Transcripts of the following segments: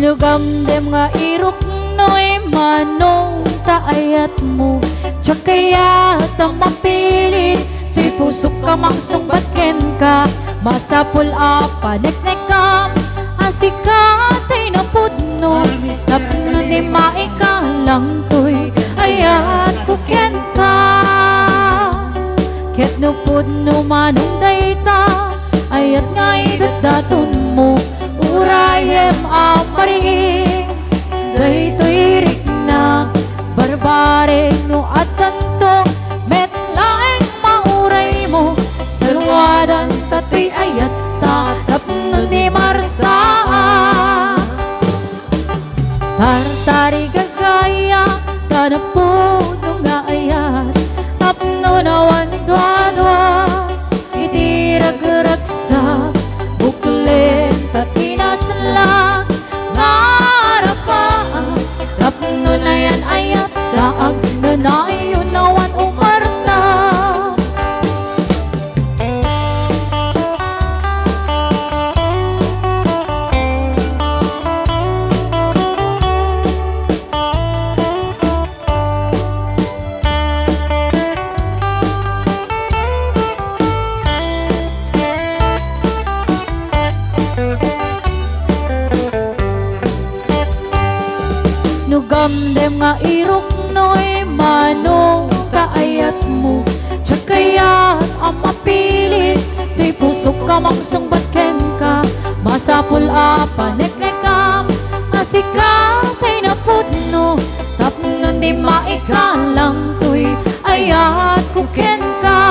Nugamdem nga irok no'y manong taayat mo. Tsak kaya mapilit, tuy pusok ka mangsungbat ken ka. Masapul panek-nek kam, asikatay na pudno. Tapno di maikalang tuy, ayat ko ken ka. Ket no pudno manong dayta, ayat nga'y dadaton mo. Urayem amariing, daytoy rikna barbare no at tanto. Metlaeng mauray mo, salwadan tatoy ayat ta. Tapno di marsaa, tartari gagaya, tanapuno nga ayat. Tapno nawan dwa-dwa, itirag-rag sa buklen tatinaslang ngarapaan. Tapno na yan ayat, daag na nayon nawan umarta. Nugamdem nga irok no'y manong taayat mo. Tsak kaya mapilit, tuy pusok ka mangsungbat ken ka. Masapul panek-nek kam, asikatay na pudno. Tapno di maikalang tuy, ayat ko ken ka.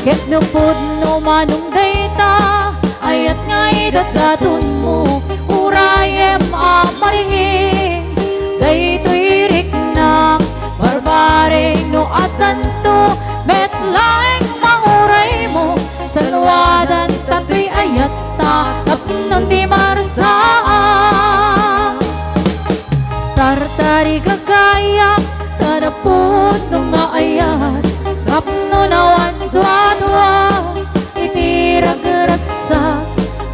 Ket no pudno manong dayta, ayat nga'y dadaton mo. Urayem amaringin, daytoy rikna barbare no at tanto. Metlaeng mauray mo, salwadan tatoy ayat ta. Tapno di marsaa, tartari gagaya, tanapun no nga ayat. Tapno nawan dwa-dwa, itirag-rag sa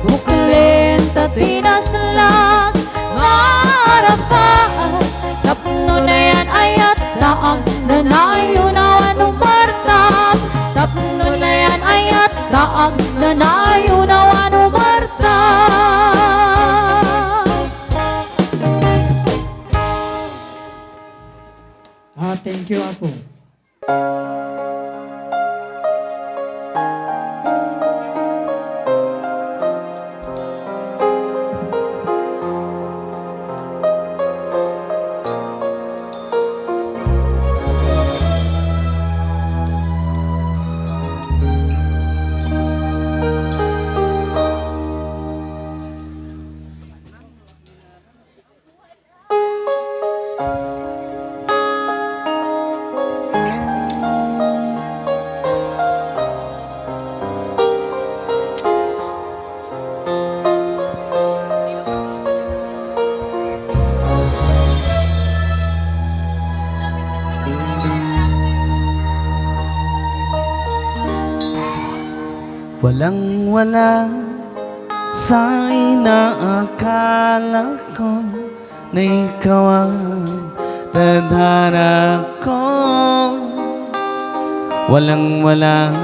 buklen tatinaslang ngarapaan. Tapno na yan ayat, daag na nayon nawan umarta. Tapno na yan ayat, daag na nayon nawan umarta. Thank you ako. Walang-wala sa inaakala ko na ikaw ang tadhana ko. Walang-wala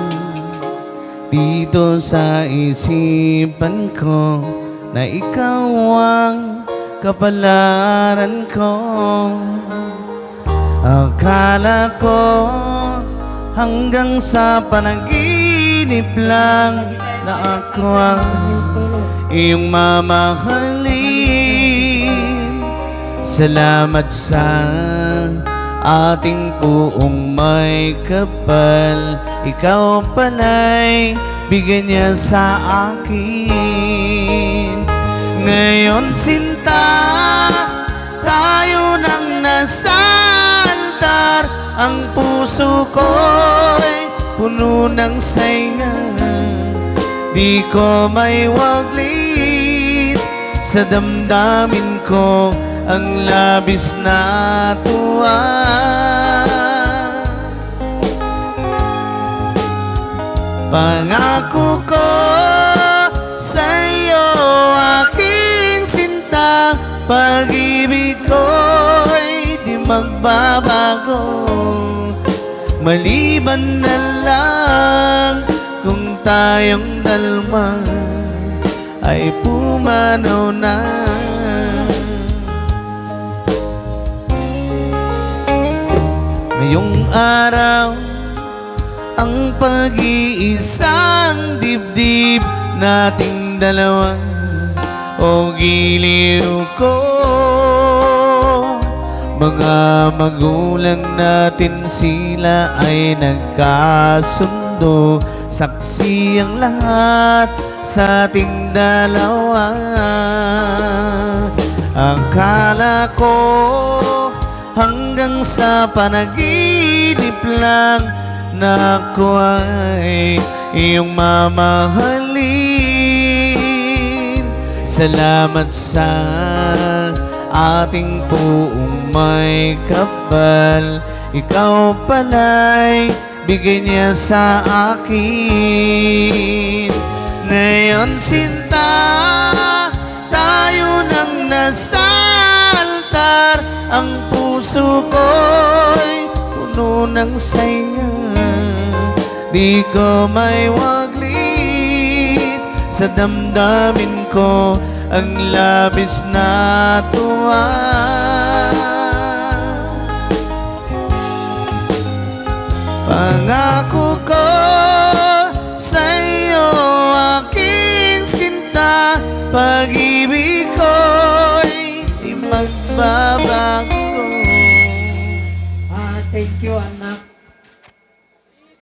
dito sa isipan ko na ikaw ang kapalaran ko. Akala ko hanggang sa panaginip lang na ako ang iyong mamahalin. Salamat sa ating puong may kapal, ikaw pala'y bigyan niya sa akin. Ngayon sinta, tayo nang nasa altar. Ang puso ko'y puno ng sainga, di ko may waglit. Sa damdamin ko ang labis na tuwa. Pangako ko sa'yo aking pag-ibig ko'y di magbabago. Maliban na lang kung tayong dalma ay pumanaw na. Ngayong araw, ang pag-iisang dibdib nating dalawa, o giliw ko. Mga magulang natin sila ay nagkasundo, saksi ang lahat sa ating dalawa. Akala ko hanggang sa panaginip lang na ako ay iyong mamahalin. Salamat sa ating buong may kapal, ikaw pala'y bigay niya sa akin. Ngayon sinta, tayo nang nasa altar, ang puso ko'y puno ng saya. Di ko may waglit sa damdamin ko ang labis na tuwa. Pangako ko sa iyo, aking sinta, pag-ibig ko'y di magbabago. Thank you, anak.